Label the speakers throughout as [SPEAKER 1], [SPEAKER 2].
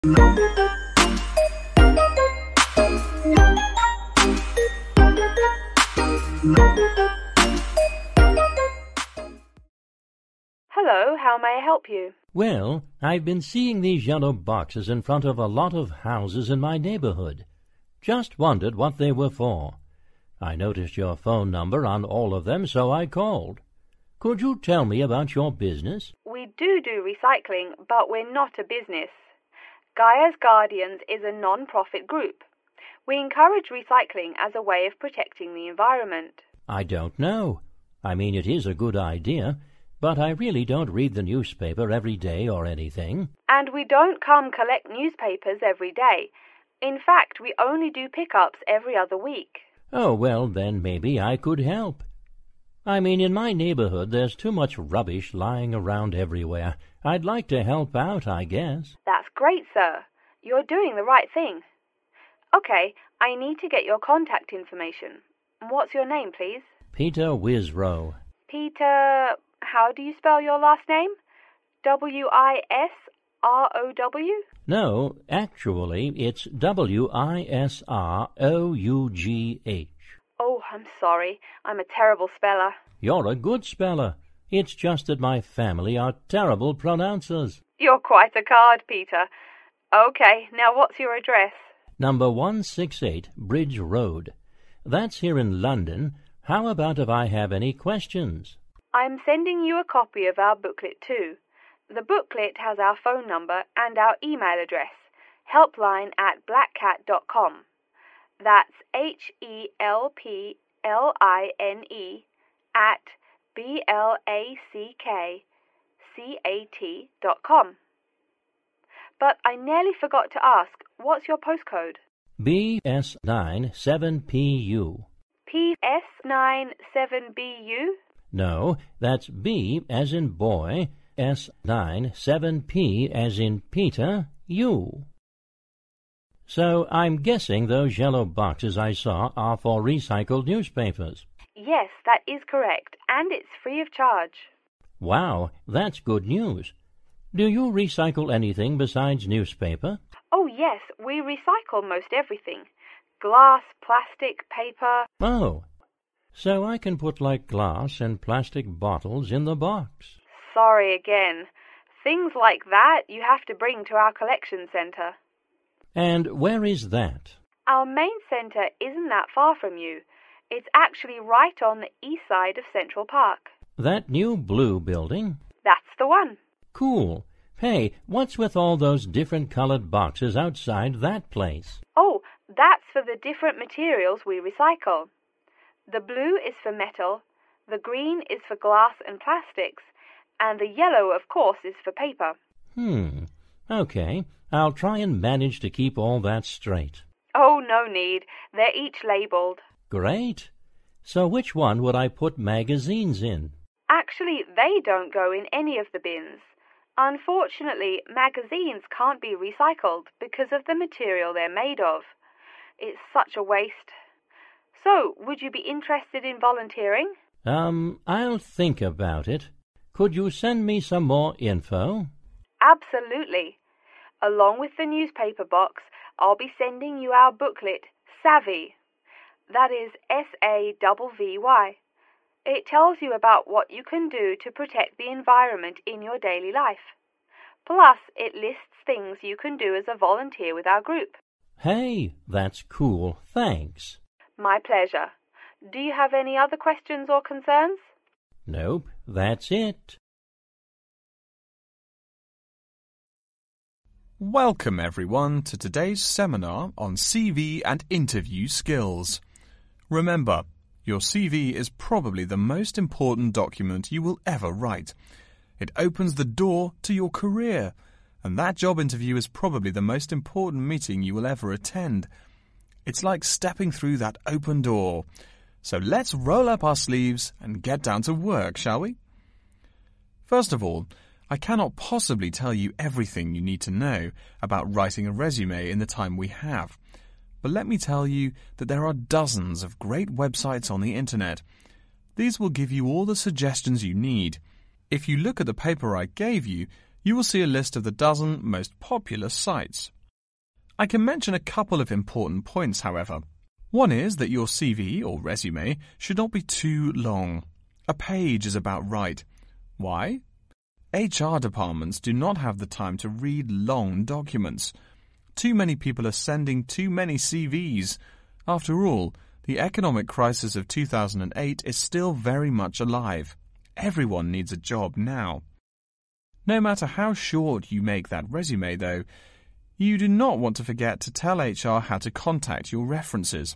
[SPEAKER 1] Hello, how may I help you?
[SPEAKER 2] Well, I've been seeing these yellow boxes in front of a lot of houses in my neighborhood. Just wondered what they were for. I noticed your phone number on all of them, so I called. Could you tell me about your business?
[SPEAKER 1] We do recycling, but we're not a business. Gaia's Guardians is a non-profit group. We encourage recycling as a way of protecting the environment.
[SPEAKER 2] I don't know. I mean, it is a good idea, but I really don't read the newspaper every day or anything.
[SPEAKER 1] And we don't come collect newspapers every day. In fact, we only do pickups every other week.
[SPEAKER 2] Oh, well, then maybe I could help. I mean, in my neighborhood there's too much rubbish lying around everywhere. I'd like to help out, I guess.
[SPEAKER 1] That's great, sir. You're doing the right thing. Okay, I need to get your contact information. What's your name, please?
[SPEAKER 2] Peter Wisrow.
[SPEAKER 1] Peter... How do you spell your last name? Wisrow?
[SPEAKER 2] No, actually, it's Wisrough.
[SPEAKER 1] Oh, I'm sorry. I'm a terrible speller.
[SPEAKER 2] You're a good speller. It's just that my family are terrible pronouncers.
[SPEAKER 1] You're quite a card, Peter. Okay, now what's your address?
[SPEAKER 2] Number 168 Bridge Road. That's here in London. How about if I have any questions?
[SPEAKER 1] I'm sending you a copy of our booklet too. The booklet has our phone number and our email address, helpline@blackcat.com. That's HELPLINE @BLACKCAT.com. But I nearly forgot to ask, what's your postcode?
[SPEAKER 2] BS9 7PU.
[SPEAKER 1] PS97BU?
[SPEAKER 2] No, that's B as in boy, S9 7P as in Peter, U. So I'm guessing those yellow boxes I saw are for recycled newspapers.
[SPEAKER 1] Yes, that is correct, and it's free of charge.
[SPEAKER 2] Wow, that's good news. Do you recycle anything besides newspaper?
[SPEAKER 1] Oh yes, we recycle most everything. Glass, plastic, paper...
[SPEAKER 2] Oh, so I can put like glass and plastic bottles in the box.
[SPEAKER 1] Sorry again. Things like that you have to bring to our collection centre.
[SPEAKER 2] And where is that?
[SPEAKER 1] Our main centre isn't that far from you. It's actually right on the east side of Central Park.
[SPEAKER 2] That new blue building?
[SPEAKER 1] That's the one.
[SPEAKER 2] Cool. Hey, what's with all those different colored boxes outside that place?
[SPEAKER 1] Oh, that's for the different materials we recycle. The blue is for metal, the green is for glass and plastics, and the yellow, of course, is for paper.
[SPEAKER 2] Okay. I'll try and manage to keep all that straight.
[SPEAKER 1] Oh, no need. They're each labelled.
[SPEAKER 2] Great. So which one would I put magazines in?
[SPEAKER 1] Actually, they don't go in any of the bins. Unfortunately, magazines can't be recycled because of the material they're made of. It's such a waste. So, would you be interested in volunteering?
[SPEAKER 2] I'll think about it. Could you send me some more info?
[SPEAKER 1] Absolutely. Along with the newspaper box, I'll be sending you our booklet, Savvy. That is SAVVY. It tells you about what you can do to protect the environment in your daily life. Plus, it lists things you can do as a volunteer with our group.
[SPEAKER 2] Hey, that's cool. Thanks.
[SPEAKER 1] My pleasure. Do you have any other questions or concerns?
[SPEAKER 2] Nope, that's it.
[SPEAKER 3] Welcome everyone to today's seminar on CV and interview skills. Remember, your CV is probably the most important document you will ever write. It opens the door to your career, and that job interview is probably the most important meeting you will ever attend. It's like stepping through that open door. So let's roll up our sleeves and get down to work, shall we? First of all, I cannot possibly tell you everything you need to know about writing a resume in the time we have. But let me tell you that there are dozens of great websites on the internet. These will give you all the suggestions you need. If you look at the paper I gave you, you will see a list of the dozen most popular sites. I can mention a couple of important points, however. One is that your CV or resume should not be too long. A page is about right. Why? HR departments do not have the time to read long documents. Too many people are sending too many CVs. After all, the economic crisis of 2008 is still very much alive. Everyone needs a job now. No matter how short you make that resume, though, you do not want to forget to tell HR how to contact your references.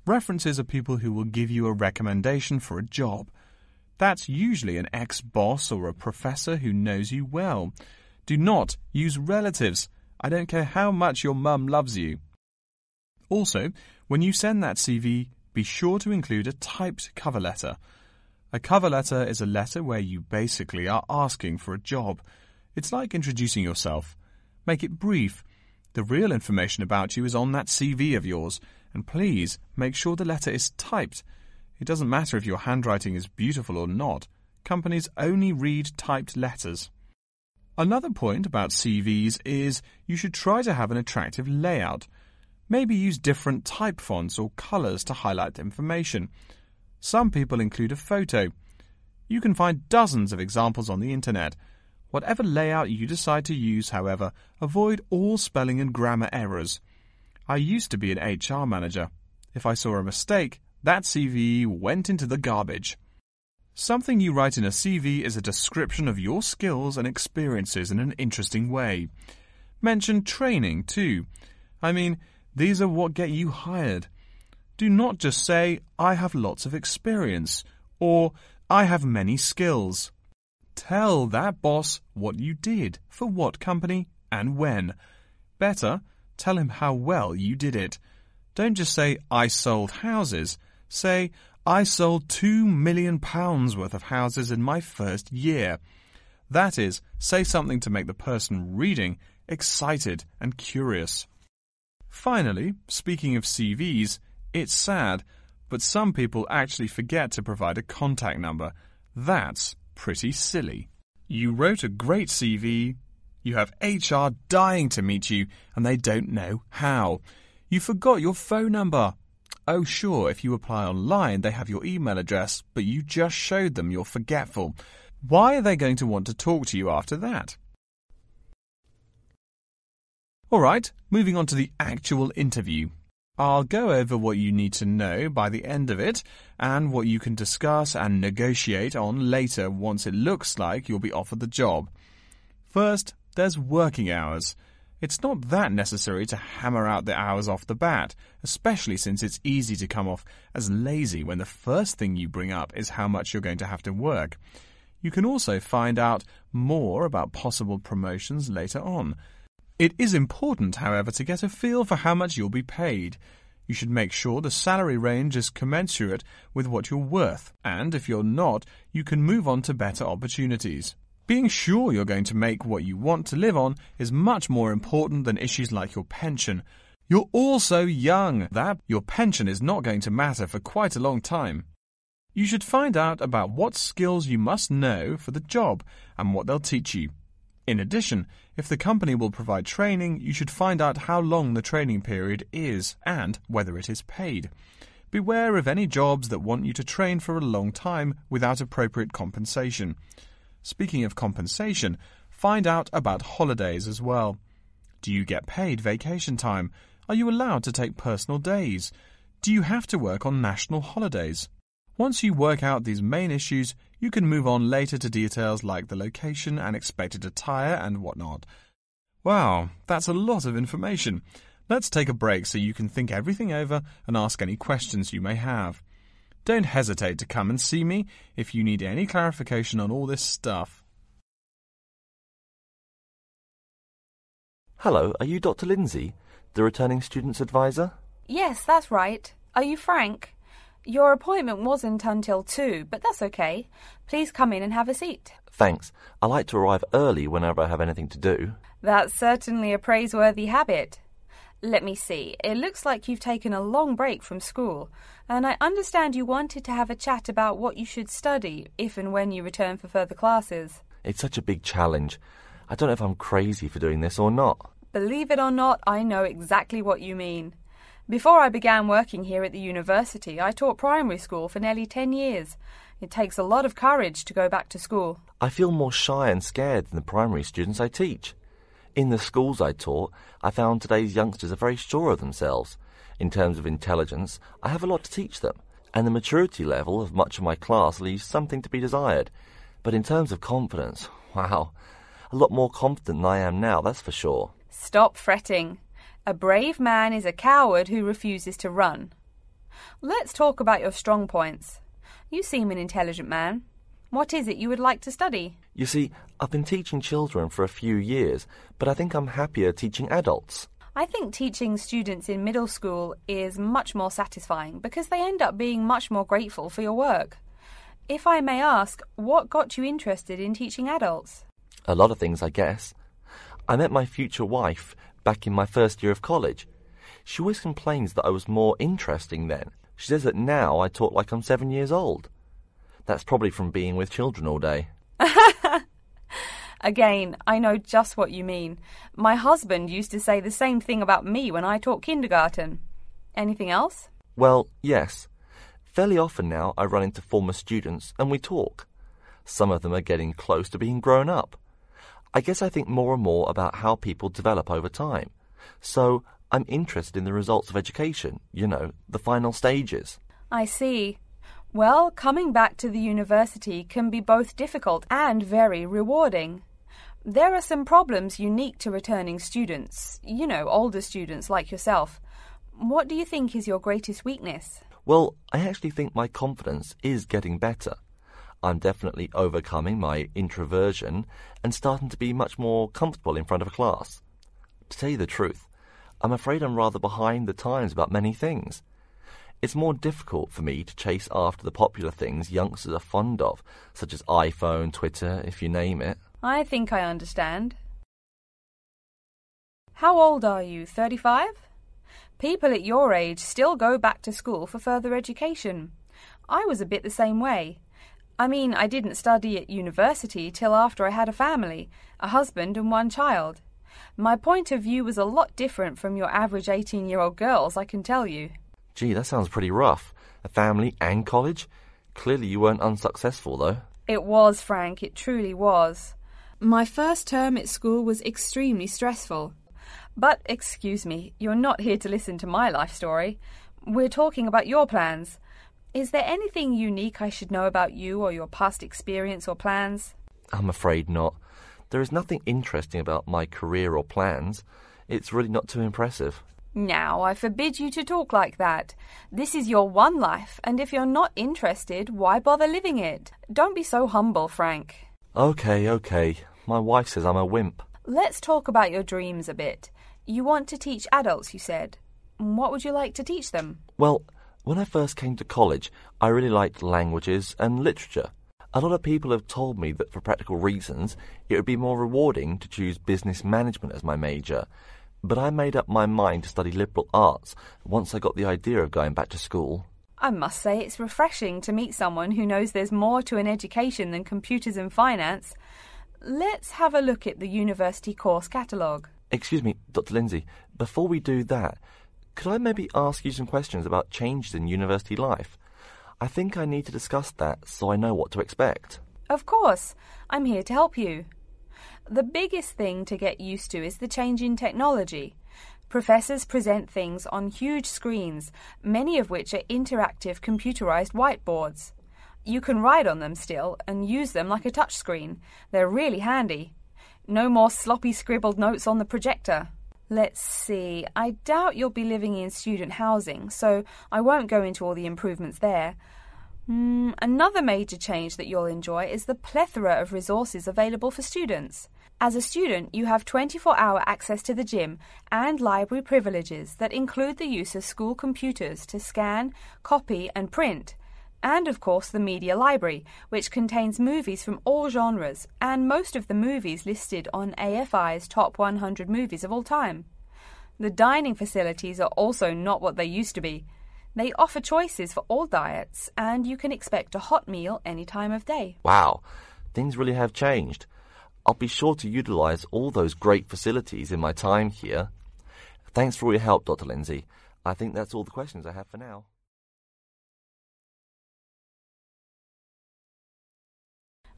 [SPEAKER 3] References are people who will give you a recommendation for a job. That's usually an ex-boss or a professor who knows you well. Do not use relatives. I don't care how much your mum loves you. Also, when you send that CV, be sure to include a typed cover letter. A cover letter is a letter where you basically are asking for a job. It's like introducing yourself. Make it brief. The real information about you is on that CV of yours, and please make sure the letter is typed. It doesn't matter if your handwriting is beautiful or not. Companies only read typed letters. Another point about CVs is you should try to have an attractive layout. Maybe use different type fonts or colours to highlight information. Some people include a photo. You can find dozens of examples on the internet. Whatever layout you decide to use, however, avoid all spelling and grammar errors. I used to be an HR manager. If I saw a mistake, that CV went into the garbage. Something you write in a CV is a description of your skills and experiences in an interesting way. Mention training, too. I mean, these are what get you hired. Do not just say, I have lots of experience, or I have many skills. Tell that boss what you did, for what company, and when. Better, tell him how well you did it. Don't just say, I sold houses. Say, I sold £2 million worth of houses in my first year. That is, say something to make the person reading excited and curious. Finally, speaking of CVs, it's sad, but some people actually forget to provide a contact number. That's pretty silly. You wrote a great CV, you have HR dying to meet you, and they don't know how. You forgot your phone number. Oh, sure, if you apply online, they have your email address, but you just showed them you're forgetful. Why are they going to want to talk to you after that? All right, moving on to the actual interview. I'll go over what you need to know by the end of it and what you can discuss and negotiate on later once it looks like you'll be offered the job. First, there's working hours. It's not that necessary to hammer out the hours off the bat, especially since it's easy to come off as lazy when the first thing you bring up is how much you're going to have to work. You can also find out more about possible promotions later on. It is important, however, to get a feel for how much you'll be paid. You should make sure the salary range is commensurate with what you're worth, and if you're not, you can move on to better opportunities. Being sure you're going to make what you want to live on is much more important than issues like your pension. You're all so young that your pension is not going to matter for quite a long time. You should find out about what skills you must know for the job and what they'll teach you. In addition, if the company will provide training, you should find out how long the training period is and whether it is paid. Beware of any jobs that want you to train for a long time without appropriate compensation. Speaking of compensation, find out about holidays as well. Do you get paid vacation time? Are you allowed to take personal days? Do you have to work on national holidays? Once you work out these main issues, you can move on later to details like the location and expected attire and whatnot. Wow, that's a lot of information. Let's take a break so you can think everything over and ask any questions you may have. Don't hesitate to come and see me if you need any clarification on all this stuff.
[SPEAKER 4] Hello, are you Dr. Lindsay, the returning student's advisor?
[SPEAKER 1] Yes, that's right. Are you Frank? Your appointment wasn't until 2, but that's okay. Please come in and have a seat.
[SPEAKER 4] Thanks. I like to arrive early whenever I have anything to do.
[SPEAKER 1] That's certainly a praiseworthy habit. Let me see. It looks like you've taken a long break from school, and I understand you wanted to have a chat about what you should study if and when you return for further classes.
[SPEAKER 4] It's such a big challenge. I don't know if I'm crazy for doing this or not.
[SPEAKER 1] Believe it or not, I know exactly what you mean. Before I began working here at the university, I taught primary school for nearly 10 years. It takes a lot of courage to go back to school.
[SPEAKER 4] I feel more shy and scared than the primary students I teach. In the schools I taught, I found today's youngsters are very sure of themselves. In terms of intelligence, I have a lot to teach them, and the maturity level of much of my class leaves something to be desired. But in terms of confidence, wow, a lot more confident than I am now, that's for sure.
[SPEAKER 1] Stop fretting. A brave man is a coward who refuses to run. Let's talk about your strong points. You seem an intelligent man. What is it you would like to study?
[SPEAKER 4] You see, I've been teaching children for a few years, but I think I'm happier teaching adults.
[SPEAKER 1] I think teaching students in middle school is much more satisfying because they end up being much more grateful for your work. If I may ask, what got you interested in teaching adults?
[SPEAKER 4] A lot of things, I guess. I met my future wife back in my first year of college. She always complains that I was more interesting then. She says that now I talk like I'm 7 years old. That's probably from being with children all day.
[SPEAKER 1] Again, I know just what you mean. My husband used to say the same thing about me when I taught kindergarten. Anything else?
[SPEAKER 4] Well, yes. Fairly often now I run into former students and we talk. Some of them are getting close to being grown up. I guess I think more and more about how people develop over time. So I'm interested in the results of education, the final stages.
[SPEAKER 1] I see. Well, coming back to the university can be both difficult and very rewarding. There are some problems unique to returning students, older students like yourself. What do you think is your greatest weakness?
[SPEAKER 4] Well, I actually think my confidence is getting better. I'm definitely overcoming my introversion and starting to be much more comfortable in front of a class. To tell you the truth, I'm afraid I'm rather behind the times about many things. It's more difficult for me to chase after the popular things youngsters are fond of, such as iPhone, Twitter, if you name it.
[SPEAKER 1] I think I understand. How old are you, 35? People at your age still go back to school for further education. I was a bit the same way. I mean, I didn't study at university till after I had a family, a husband and one child. My point of view was a lot different from your average 18-year-old girls, I can tell you.
[SPEAKER 4] Gee, that sounds pretty rough. A family and college? Clearly you weren't unsuccessful, though.
[SPEAKER 1] It was, Frank, it truly was. My first term at school was extremely stressful. But, excuse me, you're not here to listen to my life story. We're talking about your plans. Is there anything unique I should know about you or your past experience or plans?
[SPEAKER 4] I'm afraid not. There is nothing interesting about my career or plans. It's really not too impressive.
[SPEAKER 1] Now, I forbid you to talk like that. This is your one life, and if you're not interested, why bother living it? Don't be so humble, Frank.
[SPEAKER 4] Okay. My wife says I'm a wimp.
[SPEAKER 1] Let's talk about your dreams a bit. You want to teach adults, you said. What would you like to teach them?
[SPEAKER 4] Well, when I first came to college, I really liked languages and literature. A lot of people have told me that for practical reasons, it would be more rewarding to choose business management as my major. But I made up my mind to study liberal arts once I got the idea of going back to school.
[SPEAKER 1] I must say it's refreshing to meet someone who knows there's more to an education than computers and finance. Let's have a look at the university course catalogue.
[SPEAKER 4] Excuse me, Dr. Lindsay, before we do that, could I maybe ask you some questions about changes in university life? I think I need to discuss that so I know what to expect.
[SPEAKER 1] Of course. I'm here to help you. The biggest thing to get used to is the change in technology. Professors present things on huge screens, many of which are interactive computerized whiteboards. You can write on them still and use them like a touchscreen. They're really handy. No more sloppy scribbled notes on the projector. Let's see, I doubt you'll be living in student housing, so I won't go into all the improvements there. Another major change that you'll enjoy is the plethora of resources available for students. As a student, you have 24-hour access to the gym and library privileges that include the use of school computers to scan, copy and print. And, of course, the media library, which contains movies from all genres and most of the movies listed on AFI's top 100 movies of all time. The dining facilities are also not what they used to be. They offer choices for all diets, and you can expect a hot meal any time of day.
[SPEAKER 4] Wow, things really have changed. I'll be sure to utilize all those great facilities in my time here. Thanks for all your help, Dr. Lindsay. I think that's all the questions I have for now.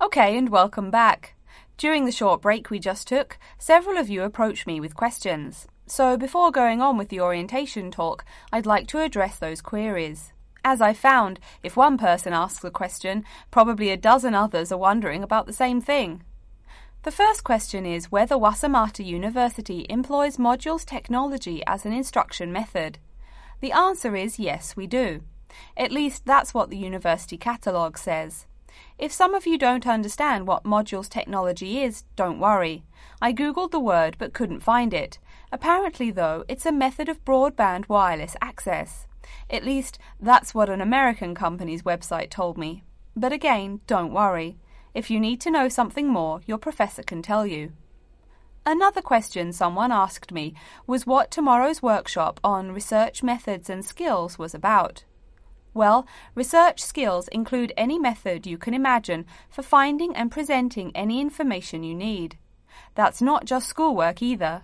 [SPEAKER 1] Okay, and welcome back. During the short break we just took, several of you approached me with questions. So before going on with the orientation talk, I'd like to address those queries. As I found, if one person asks a question, probably a dozen others are wondering about the same thing. The first question is whether Wasamata University employs modules technology as an instruction method. The answer is yes, we do. At least that's what the university catalogue says. If some of you don't understand what modules technology is, don't worry. I googled the word but couldn't find it. Apparently, though, it's a method of broadband wireless access. At least, that's what an American company's website told me. But again, don't worry. If you need to know something more, your professor can tell you. Another question someone asked me was what tomorrow's workshop on research methods and skills was about. Well, research skills include any method you can imagine for finding and presenting any information you need. That's not just schoolwork either.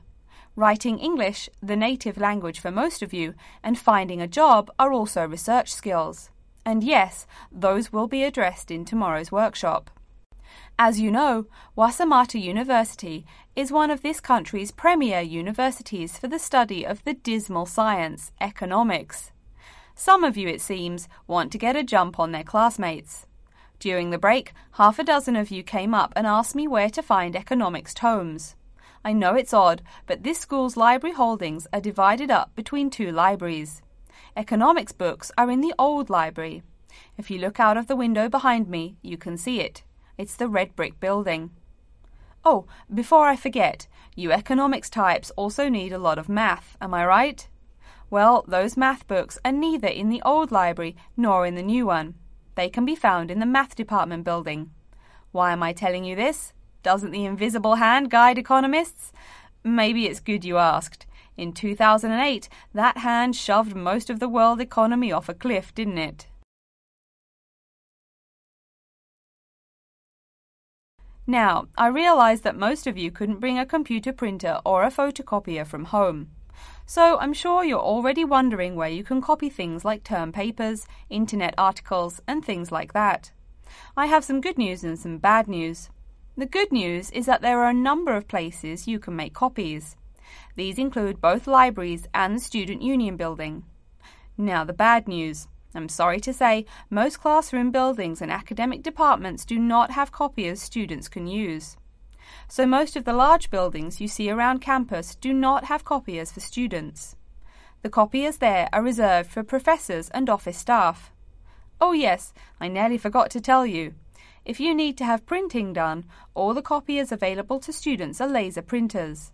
[SPEAKER 1] Writing English, the native language for most of you, and finding a job are also research skills. And yes, those will be addressed in tomorrow's workshop. As you know, Wasamata University is one of this country's premier universities for the study of the dismal science, economics. Some of you, it seems, want to get a jump on their classmates. During the break, half a dozen of you came up and asked me where to find economics tomes. I know it's odd, but this school's library holdings are divided up between two libraries. Economics books are in the old library. If you look out of the window behind me, you can see it. It's the red brick building. Oh, before I forget, you economics types also need a lot of math, am I right? Well, those math books are neither in the old library nor in the new one. They can be found in the math department building. Why am I telling you this? Doesn't the invisible hand guide economists? Maybe it's good you asked. In 2008, that hand shoved most of the world economy off a cliff, didn't it? Now, I realize that most of you couldn't bring a computer printer or a photocopier from home. So I'm sure you're already wondering where you can copy things like term papers, internet articles, and things like that. I have some good news and some bad news. The good news is that there are a number of places you can make copies. These include both libraries and the Student Union building. Now the bad news. I'm sorry to say, most classroom buildings and academic departments do not have copiers students can use. So most of the large buildings you see around campus do not have copiers for students. The copiers there are reserved for professors and office staff. Oh yes, I nearly forgot to tell you. If you need to have printing done, all the copiers available to students are laser printers.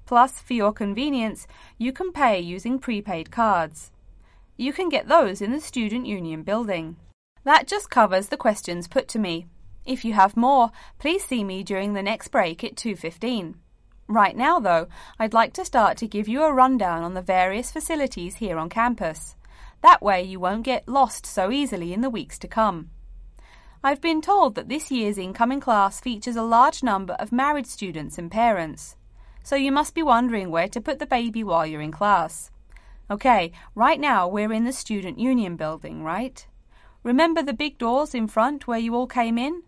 [SPEAKER 1] Plus, for your convenience, you can pay using prepaid cards. You can get those in the Student Union building. That just covers the questions put to me. If you have more, please see me during the next break at 2:15. Right now, though, I'd like to start to give you a rundown on the various facilities here on campus. That way you won't get lost so easily in the weeks to come. I've been told that this year's incoming class features a large number of married students and parents. So you must be wondering where to put the baby while you're in class. Okay, right now we're in the Student Union building, right? Remember the big doors in front where you all came in?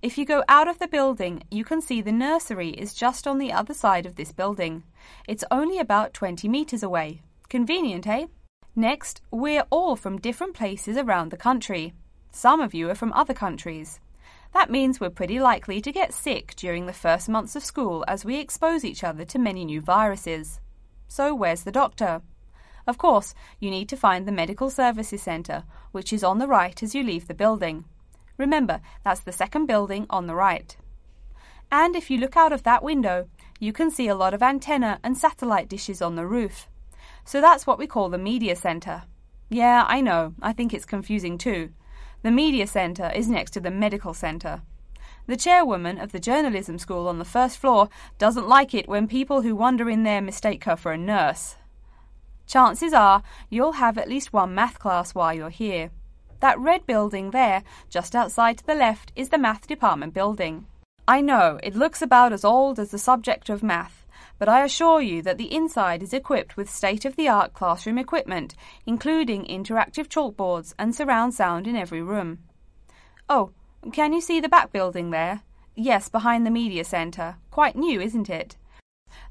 [SPEAKER 1] If you go out of the building, you can see the nursery is just on the other side of this building. It's only about 20 meters away. Convenient, eh? Next, we're all from different places around the country. Some of you are from other countries. That means we're pretty likely to get sick during the first months of school as we expose each other to many new viruses. So where's the doctor? Of course, you need to find the Medical Services Centre, which is on the right as you leave the building. Remember, that's the second building on the right. And if you look out of that window, you can see a lot of antenna and satellite dishes on the roof. So that's what we call the Media Centre. Yeah, I know, I think it's confusing too. The Media Centre is next to the Medical Centre. The chairwoman of the journalism school on the first floor doesn't like it when people who wander in there mistake her for a nurse. Chances are you'll have at least one math class while you're here. That red building there, just outside to the left, is the math department building.
[SPEAKER 5] I know, it looks about as old as the subject of math, but I assure you that the inside is equipped with state-of-the-art classroom equipment, including interactive chalkboards and surround sound in every room. Oh, can you see the back building there? Yes, behind the media centre. Quite new, isn't it?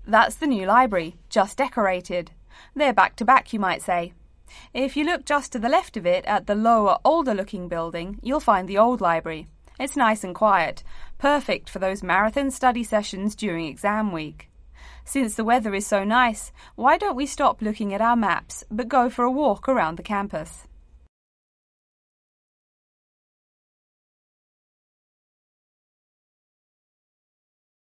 [SPEAKER 5] That's the new library, just decorated. They're back to back, you might say. If you look just to the left of it at the lower, older-looking building, you'll find the old library. It's nice and quiet, perfect for those marathon study sessions during exam week. Since the weather is so nice, why don't we stop looking at our maps but go for a walk around the campus?